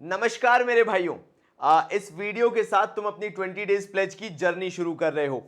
नमस्कार मेरे भाइयों। इस वीडियो के साथ तुम अपनी 20 डेज प्लेज की जर्नी शुरू कर रहे हो।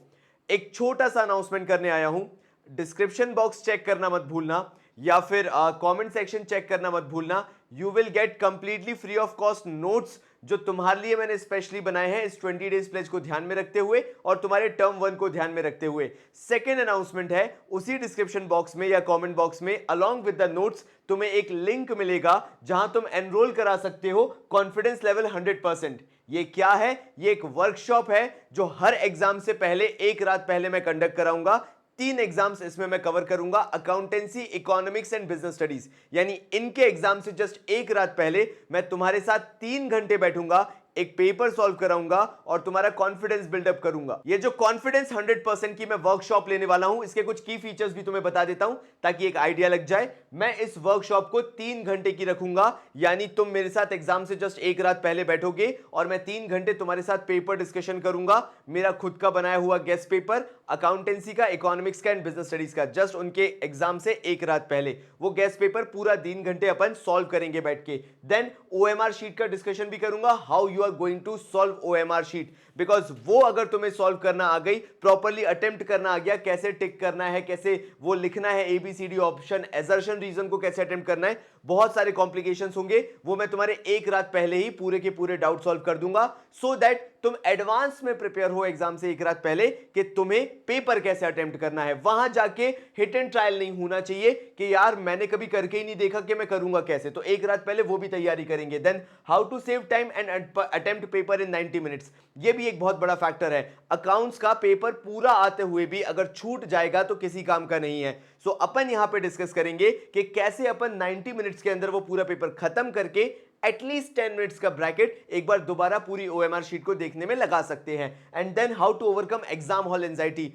एक छोटा सा अनाउंसमेंट करने आया हूं। डिस्क्रिप्शन बॉक्स चेक करना मत भूलना या फिर कमेंट सेक्शन चेक करना मत भूलना। You will gate completely free of cost notes जो तुम्हारे लिए मैंने स्पेशली बनाए हैं इस 20 डेज प्लेज को ध्यान में रखते हुए और तुम्हारे टर्म 1 को ध्यान में रखते हुए। सेकेंड अनाउंसमेंट है, उसी डिस्क्रिप्शन बॉक्स में या कमेंट बॉक्स में अलॉन्ग विद द नोट्स तुम्हें एक लिंक मिलेगा जहां तुम एनरोल करा सकते हो कॉन्फिडेंस लेवल 100%। ये क्या है? ये एक वर्कशॉप है जो हर एग्जाम से पहले एक रात पहले मैं कंडक्ट कराऊंगा। 3 एग्जाम्स इसमें मैं कवर करूंगा, accountancy, economics and business studies. यानी इनके एग्जाम से जस्ट एक रात पहले मैं तुम्हारे साथ 3 घंटे बैठूंगा, एक पेपर सॉल्व कराऊंगा और तुम्हारा कॉन्फिडेंस बिल्डअप करूंगा। ये जो कॉन्फिडेंस 100% की मैं वर्कशॉप लेने वाला हूं, इसके कुछ की फीचर्स भी तुम्हें बता देता हूं ताकि एक आइडिया लग जाए। मैं इस वर्कशॉप को 3 घंटे की रखूंगा, यानी तुम मेरे साथ एग्जाम से जस्ट एक रात पहले बैठोगे और मैं 3 घंटे तुम्हारे साथ पेपर डिस्कशन करूंगा। मेरा खुद का बनाया हुआ गेस्ट पेपर, अकाउंटेंसी का, इकोनॉमिक्स का एंड बिजनेस स्टडीज का, जस्ट उनके एग्जाम से एक रात पहले वो गेस्ट पेपर पूरा 3 घंटे अपन सॉल्व करेंगे बैठ के। देन ओएमआर शीट का डिस्कशन भी करूंगा, how you are going to solve OMR sheet, because वो अगर तुम्हें सॉल्व करना आ गई, प्रॉपर्ली अटेम्प्ट करना आ गया, कैसे टिक करना है, कैसे वो लिखना है, एबीसीडी ऑप्शन, एजर्शन रीजन को कैसे अटेम्प्ट करना है, बहुत सारे कॉम्प्लिकेशंस होंगे, वो मैं तुम्हारे एक रात पहले ही पूरे के पूरे डाउट सॉल्व कर दूंगा, सो दैट तुम एडवांस में प्रिपेयर हो एग्जाम से एक रात पहले कि तुम्हें पेपर कैसे अटेम्प्ट करना है। वहां जाके हिट एंड ट्रायल नहीं होना चाहिए कि यार मैंने कभी करके ही नहीं देखा कि मैं करूंगा कैसे, तो एक रात पहले वो भी तैयारी करेंगे। Then how to save time and attempt paper in 90 minutes, ये भी एक बहुत बड़ा फैक्टर है। अकाउंट्स का पेपर पूरा आते हुए भी अगर छूट जाएगा तो किसी काम का नहीं है। सो अपन यहां पे डिस्कस करेंगे कि कैसे अपन 90 मिनट्स के अंदर वो पूरा पेपर खत्म करके एटलीस्ट 10 मिनट्स का ब्रैकेट एक बार दोबारा पूरी ओएमआर शीट को देखने में लगा सकते हैं। And then how to overcome exam hall anxiety,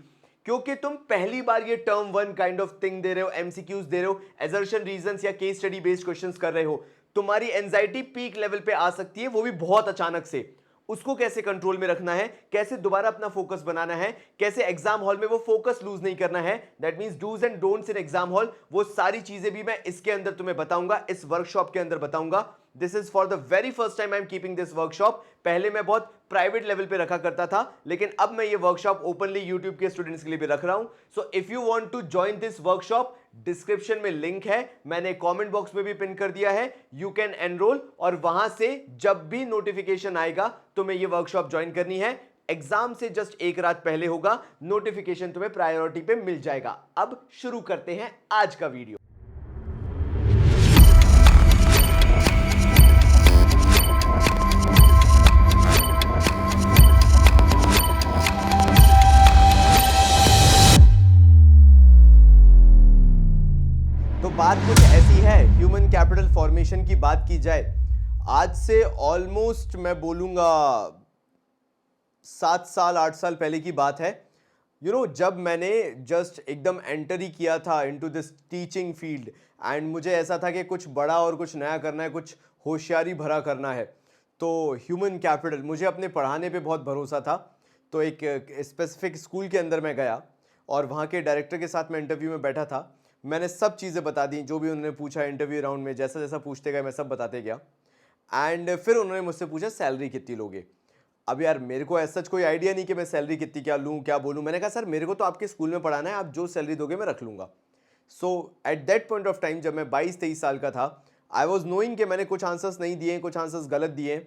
क्योंकि तुम पहली बार ये टर्म 1 काइंड ऑफ थिंग दे रहे हो, एमसीक्यूज दे रहे हो, एजर्शन रीजंस या केस स्टडी बेस्ड क्वेश्चंस कर रहे हो, तुम्हारी एंजाइटी पीक लेवल पे आ सकती है, वो भी बहुत अचानक से। उसको कैसे कंट्रोल में रखना है, कैसे दोबारा अपना फोकस बनाना है, कैसे एग्जाम हॉल में वो फोकस लूज नहीं करना है, that means dos and don'ts in exam hall, वो सारी चीजें भी मैं इसके अंदर तुम्हें बताऊंगा, इस वर्कशॉप के अंदर बताऊंगा। This is for the very first time I am keeping this workshop. पहले मैं बहुत प्राइवेट लेवल पे रखा करता था, लेकिन अब मैं ये वर्कशॉप ओपनली यूट्यूब के स्टूडेंट्स के लिए भी रख रहा हूं। So if you want to join this workshop, description में लिंक है, मैंने कमेंट बॉक्स में भी पिन कर दिया है, यू कैन एनरोल और वहां से जब भी नोटिफिकेशन आएगा तुम्हें ये वर्कशॉप ज्वाइन करनी है। एग्जाम से जस्ट एक रात पहले होगा, नोटिफिकेशन तुम्हें प्रायोरिटी पे मिल जाएगा। अब शुरू करते हैं आज का वीडियो। तो बात कुछ ऐसी है, ह्यूमन कैपिटल फॉर्मेशन की बात की जाए, आज से ऑलमोस्ट मैं बोलूंगा 7 साल 8 साल पहले की बात है। जब मैंने जस्ट एकदम एंटर ही किया था into this teaching field and मुझे ऐसा था कि कुछ बड़ा और कुछ नया करना है, कुछ होशियारी भरा करना है, तो ह्यूमन कैपिटल, मुझे अपने पढ़ाने पे बहुत भरोसा था। तो एक स्पेसिफिक स्कूल के अंदर मैं गया और वहाँ के डायरेक्टर के साथ मैं इंटरव्यू में बैठा था। मैंने सब चीज़ें बता दी, जो भी उन्होंने पूछा इंटरव्यू राउंड में, जैसा जैसा पूछते गए मैं सब बताते गया। एंड फिर उन्होंने मुझसे पूछा सैलरी कितनी लोगे। अब यार मेरे को ऐसा कोई आइडिया नहीं कि मैं सैलरी कितनी क्या लूँ, क्या बोलूँ। मैंने कहा सर मेरे को तो आपके स्कूल में पढ़ाना है, आप जो सैलरी दोगे मैं रख लूँगा। So at that point of time जब मैं 22-23 साल का था, आई वॉज नोइंग कि मैंने कुछ आंसर्स नहीं दिए, कुछ आंसर्स गलत दिए,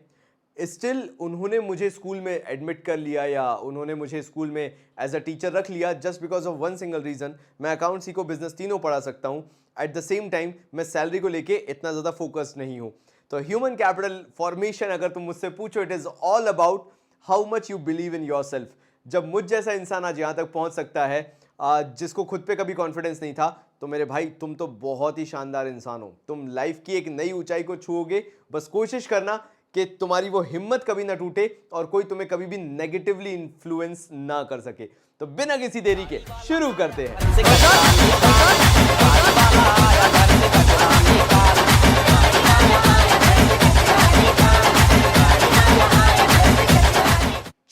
स्टिल उन्होंने मुझे स्कूल में एडमिट कर लिया या उन्होंने मुझे स्कूल में एज अ टीचर रख लिया just because of one single reason, मैं अकाउंट्स को बिजनेस तीनों पढ़ा सकता हूँ। एट द सेम टाइम मैं सैलरी को लेके इतना ज़्यादा फोकस्ड नहीं हूँ। तो ह्यूमन कैपिटल फॉर्मेशन अगर तुम मुझसे पूछो, it is all about how much you believe in your self. जब मुझ जैसा इंसान आज यहाँ तक पहुँच सकता है, जिसको खुद पे कभी कॉन्फिडेंस नहीं था, तो मेरे भाई तुम तो बहुत ही शानदार इंसान हो, तुम लाइफ की एक नई ऊंचाई को छूओगे। बस कोशिश करना कि तुम्हारी वो हिम्मत कभी ना टूटे और कोई तुम्हें कभी भी नेगेटिवली इन्फ्लुएंस ना कर सके। तो बिना किसी देरी के शुरू करते हैं।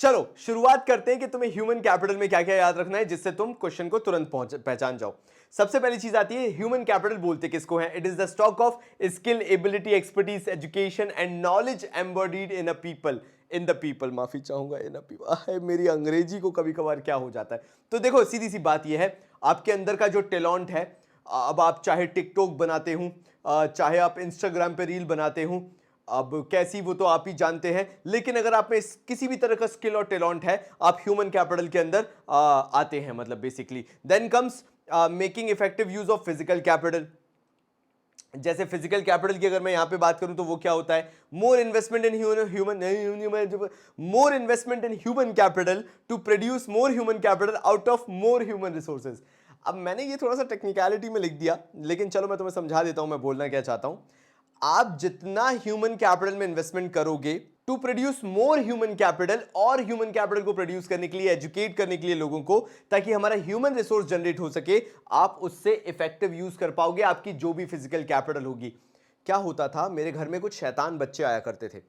चलो शुरुआत करते हैं कि तुम्हें ह्यूमन कैपिटल में क्या क्या याद रखना है जिससे तुम क्वेश्चन को तुरंत पहचान जाओ। सबसे पहली चीज आती है ह्यूमन कैपिटल बोलते किसको है? It is the stock of skill, ability, expertise, education and knowledge embodied in a people. In the people, माफी चाहूंगा, इन अ पीपल। मेरी अंग्रेजी को कभी कभार क्या हो जाता है। तो देखो सीधी सी बात यह है, आपके अंदर का जो टैलेंट है, अब आप चाहे टिकटॉक बनाते हो, चाहे आप इंस्टाग्राम पे रील बनाते हो, अब कैसी वो तो आप ही जानते हैं, लेकिन अगर आप में किसी भी तरह का स्किल और टैलेंट है, आप ह्यूमन कैपिटल के अंदर आते हैं। मतलब basically then comes making effective use of physical capital. जैसे फिजिकल कैपिटल की अगर मैं यहां पे बात करूं तो वो क्या होता है? More investment in human capital to produce more human capital out of more human resources. अब मैंने ये थोड़ा सा टेक्निकलिटी में लिख दिया, लेकिन चलो मैं तुम्हें समझा देता हूं मैं बोलना क्या चाहता हूं। आप जितना ह्यूमन कैपिटल में इन्वेस्टमेंट करोगे to produce more human capital, और ह्यूमन कैपिटल को प्रोड्यूस करने के लिए, एजुकेट करने के लिए लोगों को, ताकि हमारा ह्यूमन रिसोर्स जनरेट हो सके, आप उससे इफेक्टिव यूज कर पाओगे आपकी जो भी फिजिकल कैपिटल होगी। क्या होता था, मेरे घर में कुछ शैतान बच्चे आया करते थे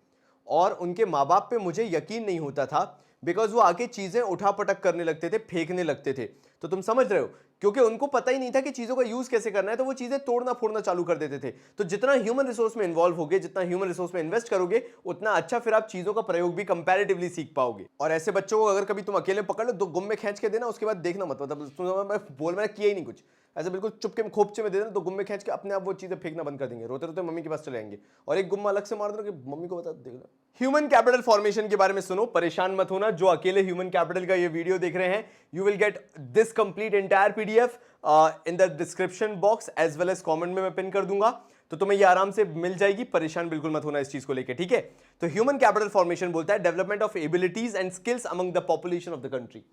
और उनके माँ बाप पे मुझे यकीन नहीं होता था, बिकॉज वो आके चीजें उठा पटक करने लगते थे, फेंकने लगते थे। तो तुम समझ रहे हो, क्योंकि उनको पता ही नहीं था कि चीजों का यूज कैसे करना है, तो वो चीजें तोड़ना फोड़ना चालू कर देते थे। तो जितना ह्यूमन रिसोर्स में इन्वॉल्व होगे, जितना ह्यूमन रिसोर्स में इन्वेस्ट करोगे, उतना अच्छा फिर आप चीजों का प्रयोग भी कंपैरेटिवली सीख पाओगे। और ऐसे बच्चों को अगर कभी तुम अकेले पकड़ लो, 2 गुम में खींच के देना, उसके बाद देखना मत, मतलब मैंने किया ही नहीं कुछ, ऐसे बिल्कुल चुपके में खोपचे में दे देना, 2 गुम में खींच के अपने आप वो चीजें फेंकना बंद कर देंगे, रोते रोते मम्मी के पास चले जाएंगे, और एक गुम्मा अलग से मार देना कि मम्मी को बता देखना। ह्यूमन कैपिटल फॉर्मेशन के बारे में सुनो, परेशान मत होना। जो अकेले ह्यूमन कैपिटल का ये वीडियो देख रहे हैं, you will get this complete entire PDF in the description box as well as comment में मैं पिन कर दूंगा, तो तुम्हें ये आराम से मिल जाएगी। परेशान बिल्कुल मत होना इस चीज को लेके, ठीक है? तो ह्यूमन कैपिटल फॉर्मेशन बोलता है development of abilities and skills among the population of the country.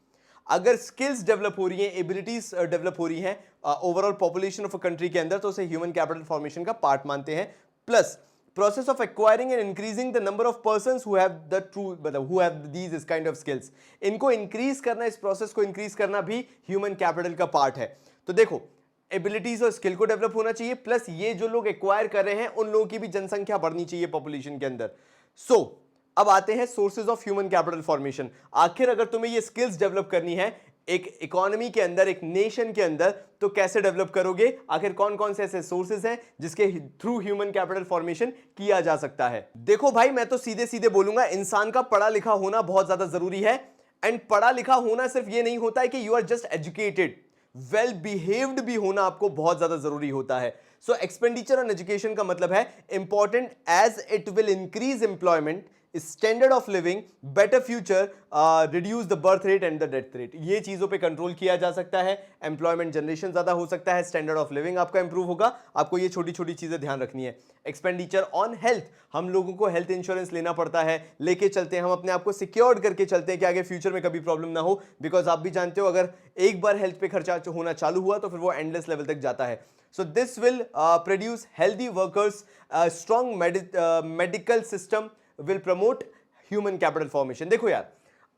अगर स्किल्स डेवलप हो रही हैं, एबिलिटीज डेवलप हो रही हैं overall population of a country के अंदर, तो उसे ह्यूमन कैपिटल फॉर्मेशन का पार्ट मानते हैं। Plus process of acquiring and increasing the number of persons who have the true, मतलब who have these kind of skills, इनको इंक्रीज करना, इस प्रोसेस को इंक्रीज करना भी ह्यूमन कैपिटल का पार्ट है। तो देखो, एबिलिटीज और स्किल को डेवलप होना चाहिए, प्लस ये जो लोग एक्वायर कर रहे हैं उन लोगों की भी जनसंख्या बढ़नी चाहिए पॉपुलेशन के अंदर। सो अब आते हैं sources of human capital formation. आखिर अगर तुम्हें ये स्किल्स डेवलप करनी है एक इकोनॉमी के अंदर, एक नेशन के अंदर, तो कैसे डेवलप करोगे? आखिर कौन कौन से ऐसे सोर्सेज हैं जिसके थ्रू ह्यूमन कैपिटल फॉर्मेशन किया जा सकता है? देखो भाई, मैं तो सीधे सीधे बोलूंगा, इंसान का पढ़ा लिखा होना बहुत ज्यादा जरूरी है। एंड पढ़ा लिखा होना सिर्फ ये नहीं होता है कि you are just educated, well behaved भी होना आपको बहुत ज्यादा जरूरी होता है। सो एक्सपेंडिचर ऑन एजुकेशन का मतलब है important as it will increase employment, standard of living, better future, reduce the birth rate and the death rate. ये चीजों पे कंट्रोल किया जा सकता है, एम्प्लॉयमेंट जनरेशन ज्यादा हो सकता है, स्टैंडर्ड ऑफ लिविंग आपका इंप्रूव होगा। आपको ये छोटी छोटी चीजें ध्यान रखनी है। एक्सपेंडिचर ऑन हेल्थ, हम लोगों को हेल्थ इंश्योरेंस लेना पड़ता है, लेके चलते हैं, हम अपने आप को सिक्योर्ड करके चलते हैं कि आगे फ्यूचर में कभी प्रॉब्लम ना हो, बिकॉज आप भी जानते हो अगर एक बार हेल्थ पे खर्चा होना चालू हुआ तो फिर वो एंडलेस लेवल तक जाता है। So this will produce healthy workers, a strong medical system will promote human capital formation। देखो यार,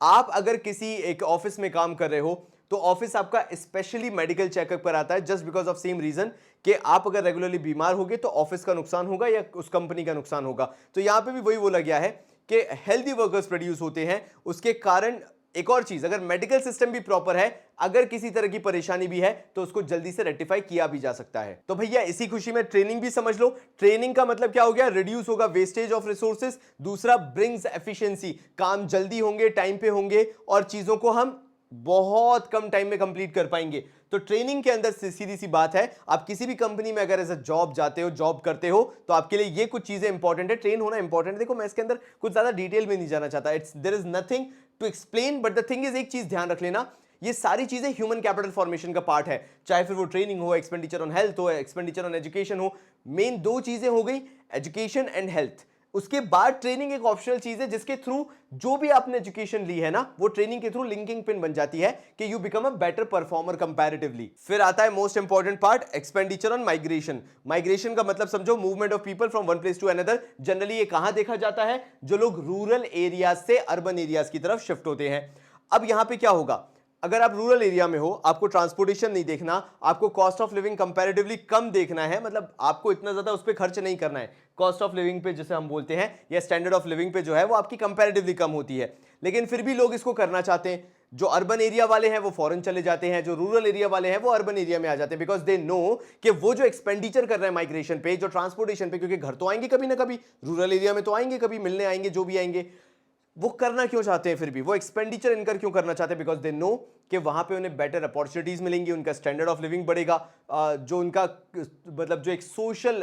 आप अगर किसी एक ऑफिस में काम कर रहे हो तो ऑफिस आपका स्पेशली मेडिकल चेकअप कराता है just because of same reason कि आप अगर रेगुलरली बीमार होगे तो ऑफिस का नुकसान होगा या उस कंपनी का नुकसान होगा। तो यहां पे भी वही बोला गया है कि हेल्दी वर्कर्स प्रोड्यूस होते हैं, उसके कारण एक और चीज, अगर मेडिकल सिस्टम भी प्रॉपर है, अगर किसी तरह की परेशानी भी है तो उसको जल्दी से रेक्टिफाई किया भी जा सकता है। तो भैया इसी खुशी में ट्रेनिंग भी समझ लो। ट्रेनिंग का मतलब क्या हो गया? रिड्यूस होगा वेस्टेज ऑफ रिसोर्सेज, दूसरा ब्रिंग्स एफिशिएंसी, काम जल्दी होंगे, टाइम पे होंगे और चीजों को हम बहुत कम टाइम में कंप्लीट कर पाएंगे। तो ट्रेनिंग के अंदर सीधी सी बात है, आप किसी भी कंपनी में अगर एज अ जॉब जाते हो, जॉब करते हो, तो आपके लिए ये कुछ चीजें इंपॉर्टेंट है, ट्रेन होना इंपॉर्टेंट है। देखो मैं इसके अंदर कुछ ज्यादा डिटेल में नहीं जाना चाहता, it's there is nothing to explain, but the thing is, एक चीज ध्यान रख लेना, ये सारी चीजें ह्यूमन कैपिटल फॉर्मेशन का पार्ट है, चाहे फिर वो ट्रेनिंग हो, एक्सपेंडिचर ऑन हेल्थ हो, एक्सपेंडिचर ऑन एजुकेशन हो। मेन 2 चीजें हो गई, एजुकेशन एंड हेल्थ। उसके बाद ट्रेनिंग एक ऑप्शनल चीज है जिसके थ्रू जो भी आपने एजुकेशन ली है ना, वो ट्रेनिंग के थ्रू लिंकिंग पिन बन जाती है कि you become a better performer comparatively. फिर आता है most important part, expenditure on migration. Migration का मतलब समझो movement of people from one place to another. Generally ये कहां देखा जाता है? जो लोग रूरल एरियाज से अर्बन एरियाज की तरफ शिफ्ट होते हैं। अब यहां पे क्या होगा? अगर आप रूरल एरिया में हो, आपको ट्रांसपोर्टेशन नहीं देखना, आपको कॉस्ट ऑफ लिविंग कंपैरेटिवली कम देखना है, मतलब आपको इतना ज्यादा उस पर खर्च नहीं करना है, कॉस्ट ऑफ लिविंग पे जैसे हम बोलते हैं या स्टैंडर्ड ऑफ लिविंग पे जो है वो आपकी कंपैरेटिवली कम होती है, लेकिन फिर भी लोग इसको करना चाहते हैं। जो अर्बन एरिया वाले हैं वो फॉरेन चले जाते हैं, जो रूरल एरिया वाले हैं वो अर्बन एरिया में आ जाते हैं, बिकॉज दे नो कि वो जो एक्सपेंडिचर कर रहे हैं माइग्रेशन पे, जो ट्रांसपोर्टेशन पे, क्योंकि घर तो आएंगे कभी ना कभी, रूरल एरिया में तो आएंगे, कभी मिलने आएंगे, जो भी आएंगे, वो करना क्यों चाहते हैं, फिर भी वो एक्सपेंडिचर इनकर क्यों करना चाहते हैं, बिकॉज दे नो कि वहां पे उन्हें बेटर अपॉर्चुनिटीज मिलेंगी, उनका स्टैंडर्ड ऑफ लिविंग बढ़ेगा, जो उनका मतलब जो एक सोशल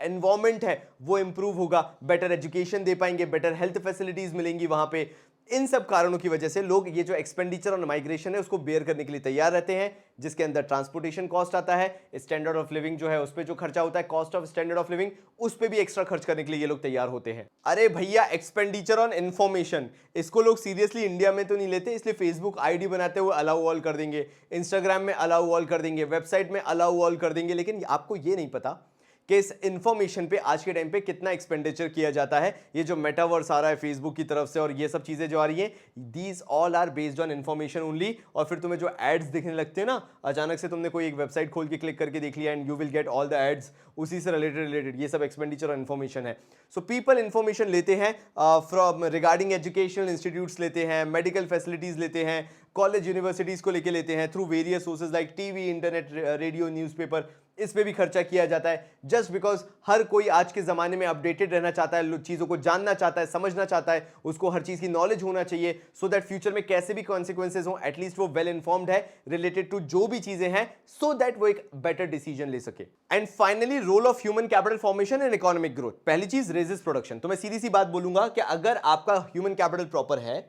एनवायरमेंट है वो इंप्रूव होगा, बेटर एजुकेशन दे पाएंगे, बेटर हेल्थ फैसिलिटीज मिलेंगी वहां पे। इन सब कारणों की वजह से लोग ये जो एक्सपेंडिचर और माइग्रेशन है उसको बेयर करने के लिए तैयार रहते हैं, जिसके अंदर ट्रांसपोर्टेशन कॉस्ट आता है, स्टैंडर्ड ऑफ लिविंग जो है उस पर जो खर्चा होता है, cost of standard of living, उस पर भी एक्स्ट्रा खर्च करने के लिए ये लोग तैयार होते हैं। अरे भैया, एक्सपेंडिचर ऑन इंफॉर्मेशन, इसको लोग सीरियसली इंडिया में तो नहीं लेते, इसलिए फेसबुक आईडी बनाते हुए अलाउ ऑल कर देंगे, इंस्टाग्राम में अलाउ ऑल कर देंगे, वेबसाइट में अलाउ ऑल कर देंगे, लेकिन आपको ये नहीं पता कि इस इंफॉर्मेशन पे आज के टाइम पे कितना एक्सपेंडिचर किया जाता है। ये जो मेटावर्स आ रहा है फेसबुक की तरफ से और ये सब चीजें जो आ रही हैं, these all are based on information only. और फिर तुम्हें जो एड्स दिखने लगते हैं ना, अचानक से तुमने कोई एक वेबसाइट खोल के क्लिक करके देख लिया and you will get all the ads उसी से रिलेटेड, ये सब एक्सपेंडिचर और इन्फॉर्मेशन है। सो पीपल इंफॉर्मेशन लेते हैं फ्रॉम रिगार्डिंग एजुकेशनल इंस्टीट्यूट्स लेते हैं, मेडिकल फैसिलिटीज लेते हैं, कॉलेज यूनिवर्सिटीज को लेके लेते हैं, through various sources like TV, internet, radio, newspaper, इस पे भी खर्चा किया जाता है, जस्ट बिकॉज हर कोई आज के जमाने में अपडेटेड रहना चाहता है, चीजों को जानना चाहता है, समझना चाहता है, उसको हर चीज की नॉलेज होना चाहिए, सो दैट फ्यूचर में कैसे भी कॉन्सिक्वेंसेज हो, एटलीस्ट वो वेल इन्फॉर्म्ड है रिलेटेड टू जो भी चीजें हैं, सो दैट वो एक बेटर डिसीजन ले सके। And finally, role of human capital formation and economic growth. पहली चीज, रेजिस प्रोडक्शन। तो मैं सीधी सी बात बोलूंगा कि अगर आपका ह्यूमन कैपिटल प्रॉपर है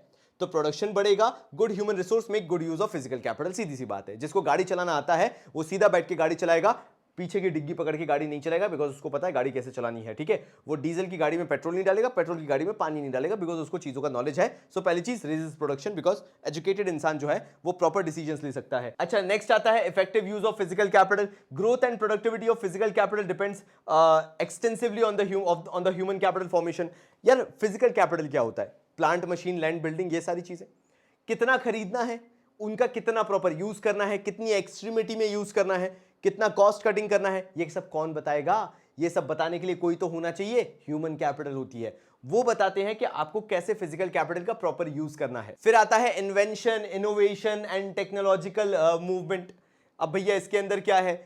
तो प्रोडक्शन बढ़ेगा। Good human resource make good use of physical capital. सीधी सी बात है, जिसको गाड़ी चलाना आता है वो सीधा बैठ के गाड़ी चलाएगा, पीछे की डिग्गी पकड़ के गाड़ी नहीं चलाएगा, बिकॉज उसको पता है गाड़ी कैसे चलानी है, ठीक है। वो डीजल की गाड़ी में पेट्रोल नहीं डालेगा, पेट्रोल की गाड़ी में पानी नहीं डालेगा, बिकॉज उसको चीजों का नॉलेज है। सो पहली चीज, रेजिस प्रोडक्शन, बिकॉज एजुकेटेड इंसान जो है वो प्रॉपर डिसीजंस ले सकता है। अच्छा, नेक्स्ट आता है effective use of physical capital. Growth and productivity of physical capital depends extensively on the human capital formation. यार, फिजिकल कैपिटल क्या होता है? प्लांट, मशीन, लैंड, बिल्डिंग, ये सारी चीजें कितना खरीदना है, उनका कितना प्रॉपर यूज करना है, कितनी एक्सट्रीमिटी में यूज करना है, कितना कॉस्ट कटिंग करना है, ये सब कौन बताएगा? ये सब बताने के लिए कोई तो होना चाहिए, ह्यूमन कैपिटल होती है, वो बताते हैं कि आपको कैसे फिजिकल कैपिटल का प्रॉपर यूज करना है। फिर आता है invention, innovation and technological movement. अब भैया इसके अंदर क्या है?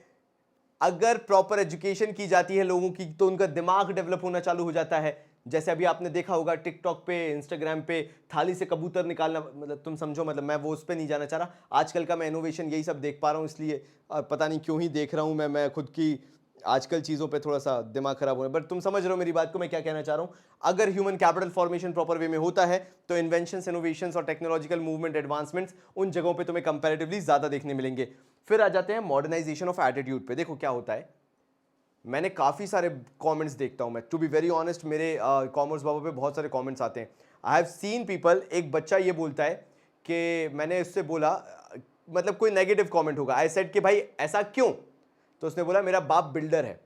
अगर प्रॉपर एजुकेशन की जाती है लोगों की तो उनका दिमाग डेवलप होना चालू हो जाता है। जैसे अभी आपने देखा होगा टिकटॉक पे, इंस्टाग्राम पे थाली से कबूतर निकालना, मतलब तुम समझो, मतलब मैं वो उस पर नहीं जाना चाह रहा। आजकल का मैं इनोवेशन यही सब देख पा रहा हूँ, इसलिए पता नहीं क्यों ही देख रहा हूँ मैं खुद की आजकल चीज़ों पे थोड़ा सा दिमाग खराब हो रहा है, बट तुम समझ रहे हो मेरी बात को, मैं क्या कहना चाह रहा हूँ। अगर human capital formation proper way में होता है तो इन्वेंशंस, इनोवेशंस और टेक्नोलॉजिकल मूवमेंट, एडवांसमेंट्स उन जगहों पे तुम्हें कंपैरेटिवली ज़्यादा देखने मिलेंगे। फिर आ जाते हैं मॉडर्नाइजेशन ऑफ एटीट्यूड पे। देखो क्या होता है, मैंने काफ़ी सारे कमेंट्स देखता हूं मैं, टू बी वेरी ऑनेस्ट, मेरे कॉमर्स बाबा पे बहुत सारे कमेंट्स आते हैं। आई हैव सीन पीपल, एक बच्चा ये बोलता है कि मैंने उससे बोला, मतलब कोई नेगेटिव कमेंट होगा, आई सेड कि भाई ऐसा क्यों? तो उसने बोला मेरा बाप बिल्डर है।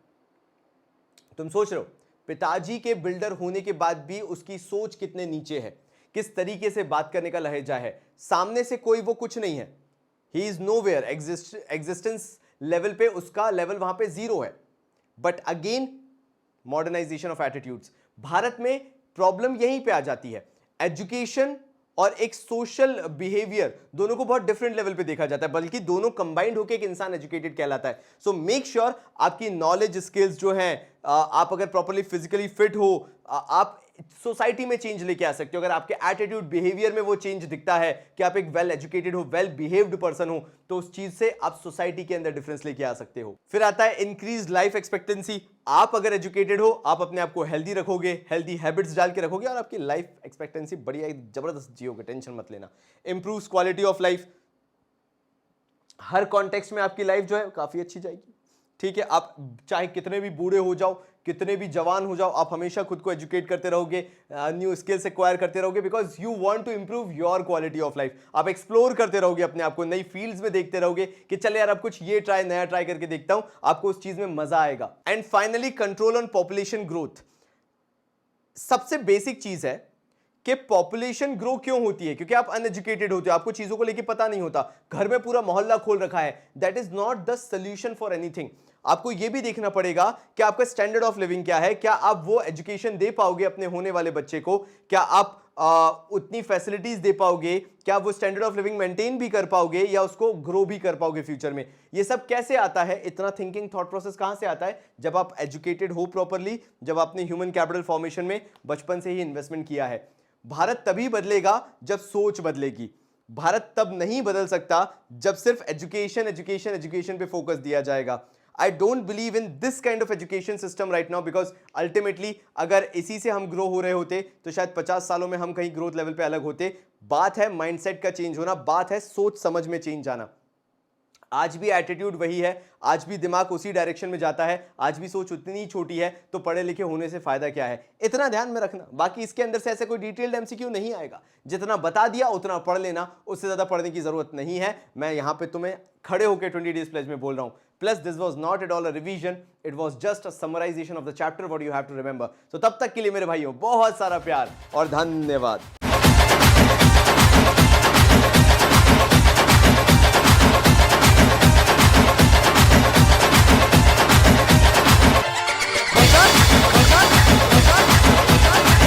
तुम सोच रहे हो पिताजी के बिल्डर होने के बाद भी उसकी सोच कितने नीचे है, किस तरीके से बात करने का लहजा है, सामने से कोई वो कुछ नहीं है, he is nowhere, existence level पे उसका लेवल वहां पे जीरो है। But again, modernisation of attitudes, Bharat में प्रॉब्लम यहीं पे आ जाती है। एजुकेशन और एक सोशल बिहेवियर दोनों को बहुत डिफरेंट लेवल पे देखा जाता है, बल्कि दोनों कंबाइंड होकर एक इंसान एजुकेटेड कहलाता है। सो मेक श्योर आपकी नॉलेज स्किल्स जो हैं, आप अगर प्रॉपर्ली फिजिकली फिट हो, आप सोसाइटी में चेंज लेके आ सकते हो। अगर आपके एटीट्यूड, बिहेवियर में वो चेंज दिखता है कि आप एक वेल एजुकेटेड हो, वेल बिहेव्ड पर्सन हो, तो उस चीज से आप सोसाइटी के अंदर डिफरेंस लेके आ सकते हो। फिर आता है इंक्रीज लाइफ एक्सपेक्टेंसी। आप अगर एजुकेटेड हो, आप अपने आप को हेल्दी रखोगे, हेल्दी हैबिट्स डाल के रखोगे और आपकी लाइफ एक्सपेक्टेंसी बढ़िया जबरदस्त जियोगे, टेंशन मत लेना। Improves quality of life, her context में आपकी लाइफ जो है काफी अच्छी जाएगी, ठीक है। आप चाहे कितने भी बूढ़े हो जाओ, कितने भी जवान हो जाओ, आप हमेशा खुद को एजुकेट करते रहोगे, न्यू स्किल्स एक्वायर करते रहोगे, because you want to improve your quality of life. आप एक्सप्लोर करते रहोगे अपने आप को, नई फील्ड्स में देखते रहोगे कि चल यार अब कुछ ये नया ट्राई करके देखता हूं, आपको उस चीज में मजा आएगा। And finally, control on population growth. सबसे बेसिक चीज है कि पॉपुलेशन ग्रो क्यों होती है, क्योंकि आप अनएजुकेटेड होते हो, आपको चीजों को लेके पता नहीं होता, घर में पूरा मोहल्ला खोल रखा है। That is not the solution for anything. आपको यह भी देखना पड़ेगा कि आपका स्टैंडर्ड ऑफ लिविंग क्या है, क्या आप वो एजुकेशन दे पाओगे अपने होने वाले बच्चे को, क्या आप उतनी फैसिलिटीज दे पाओगे, क्या वो स्टैंडर्ड ऑफ लिविंग मेंटेन भी कर पाओगे या उसको ग्रो भी कर पाओगे फ्यूचर में। ये सब कैसे आता है, इतना थिंकिंग थॉट प्रोसेस कहां से आता है, जब आप एजुकेटेड हो प्रॉपरली, जब आपने ह्यूमन कैपिटल फॉर्मेशन में बचपन से ही इन्वेस्टमेंट किया है। भारत तभी बदलेगा जब सोच बदलेगी। भारत तब नहीं बदल सकता जब सिर्फ एजुकेशन एजुकेशन एजुकेशन पे फोकस दिया जाएगा। I don't believe in this kind of education system right now, because ultimately अगर इसी से हम ग्रो हो रहे होते तो शायद 50 सालों में हम कहीं ग्रोथ लेवल पे अलग होते। बात है माइंडसेट का चेंज होना, बात है सोच समझ में चेंज आना। आज भी एटीट्यूड वही है, आज भी दिमाग उसी डायरेक्शन में जाता है, आज भी सोच उतनी छोटी है, तो पढ़े लिखे होने से फायदा क्या है, इतना ध्यान में रखना। बाकी इसके अंदर से ऐसे कोई डिटेल्ड एमसीक्यू नहीं आएगा, जितना बता दिया उतना पढ़ लेना, उससे ज्यादा पढ़ने की जरूरत नहीं है। मैं यहां पे तुम्हें खड़े होकर 20 डेज प्लेज में बोल रहा हूं। Plus this was not at all a revision, it was just a summarisation of the chapter what you have to remember. तो तब तक के लिए मेरे भाइयों बहुत सारा प्यार और धन्यवाद।